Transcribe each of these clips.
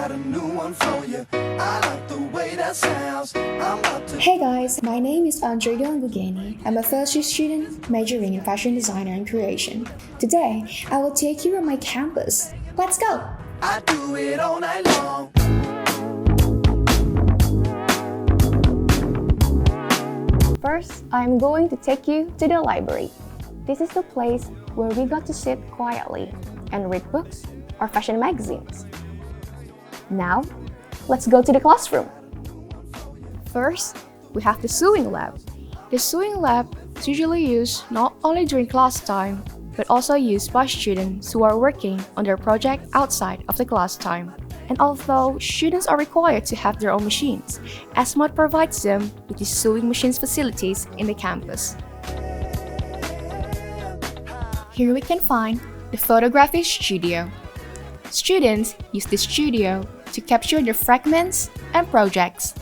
got a new one for you. I like the way that sounds. I'm about to... Hey guys, my name is Andrea Ngugeni. I'm a first-year student majoring in fashion design and creation. Today, I will take you around my campus. Let's go! I do it all night long. First, I'm going to take you to the library. This is the place where we got to sit quietly and read books or fashion magazines. Now, let's go to the classroom. First, we have the sewing lab. The sewing lab is usually used not only during class time, but also used by students who are working on their project outside of the class time. And although students are required to have their own machines, ESMOD provides them with the sewing machines facilities in the campus. Here we can find the photography studio. Students use the studio to capture their fragments and projects.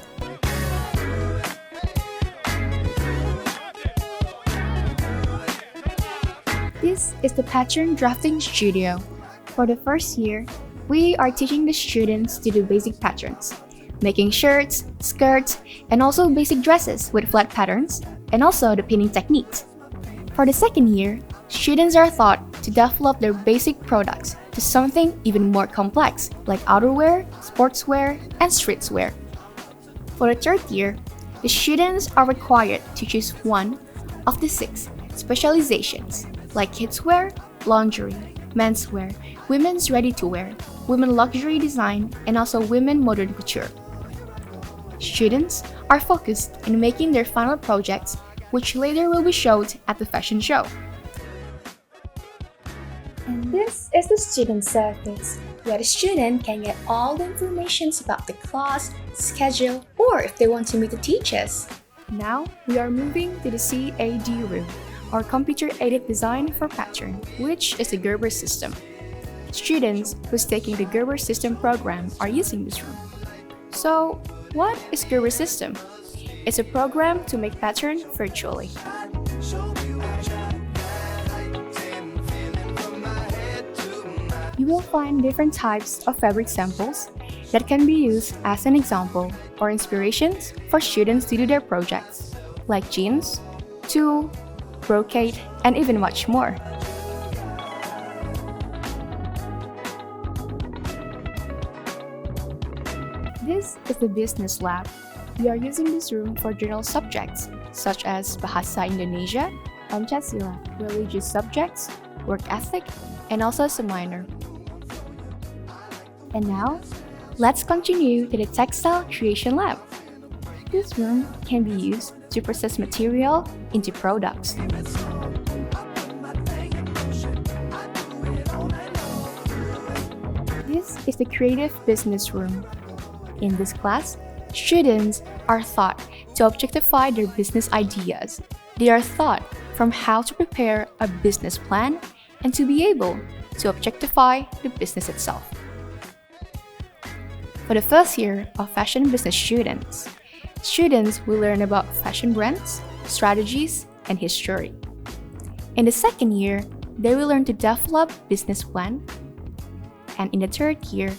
This is the pattern drafting studio. For the first year, we are teaching the students to do basic patterns, making shirts, skirts, and also basic dresses with flat patterns, and also the pinning techniques. For the second year, students are taught to develop their basic products to something even more complex, like outerwear, sportswear, and streetwear. For the third year, the students are required to choose one of the 6 specializations, like kidswear, lingerie, menswear, women's ready-to-wear, women luxury design, and also women modern couture. Students are focused in making their final projects, which later will be showed at the fashion show. And this is the student service, where the student can get all the information about the class, schedule, or if they want to meet the teachers. Now, we are moving to the CAD room, or Computer-Aided Design for Pattern, which is the Gerber system. Students who's taking the Gerber system program are using this room. So, what is Gerber system? It's a program to make pattern virtually. You will find different types of fabric samples that can be used as an example or inspirations for students to do their projects, like jeans, tulle, brocade, and even much more. This is the business lab. We are using this room for general subjects such as Bahasa Indonesia, Pancasila, religious subjects, work ethic, and also some minor. And now, let's continue to the textile creation lab. This room can be used to process material into products. This is the creative business room. In this class, students are taught to objectify their business ideas. They are taught from how to prepare a business plan and to be able to objectify the business itself. For the first year of fashion business students will learn about fashion brands, strategies, and history. In the second year, they will learn to develop business plan. And in the third year,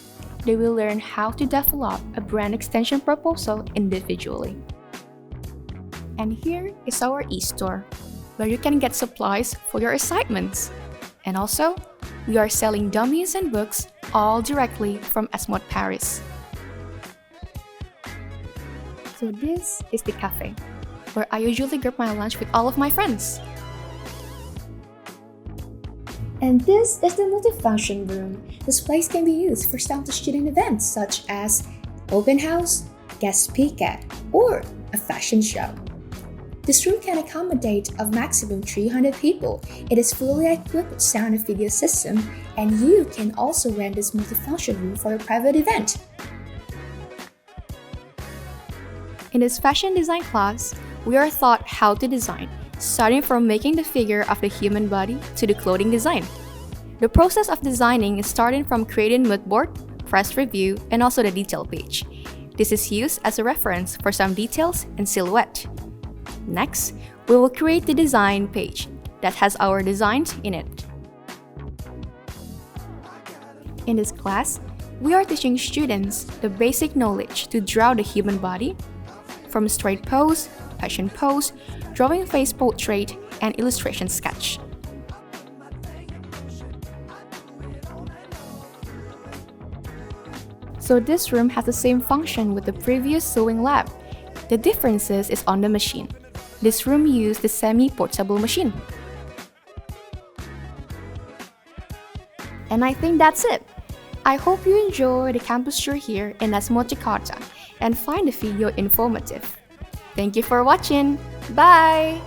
they will learn how to develop a brand extension proposal individually. And here is our e-store, where you can get supplies for your assignments. And also, we are selling dummies and books all directly from ESMOD Paris. So this is the cafe, where I usually grab my lunch with all of my friends. And this is the multifunction room. This place can be used for some student events such as open house, guest speaker, or a fashion show. This room can accommodate a maximum 300 people. It is fully equipped with sound and video system, and you can also rent this multifunction room for a private event. In this fashion design class, we are taught how to design, starting from making the figure of the human body to the clothing design. The process of designing is starting from creating mood board, press review, and also the detail page. This is used as a reference for some details and silhouette. Next, we will create the design page that has our designs in it. In this class, we are teaching students the basic knowledge to draw the human body, from straight pose, passion pose, drawing face portrait, and illustration sketch. So this room has the same function with the previous sewing lab. The difference is on the machine. This room used the semi-portable machine. And I think that's it. I hope you enjoy the campus tour here in ESMOD Jakarta and find the video informative. Thank you for watching. Bye!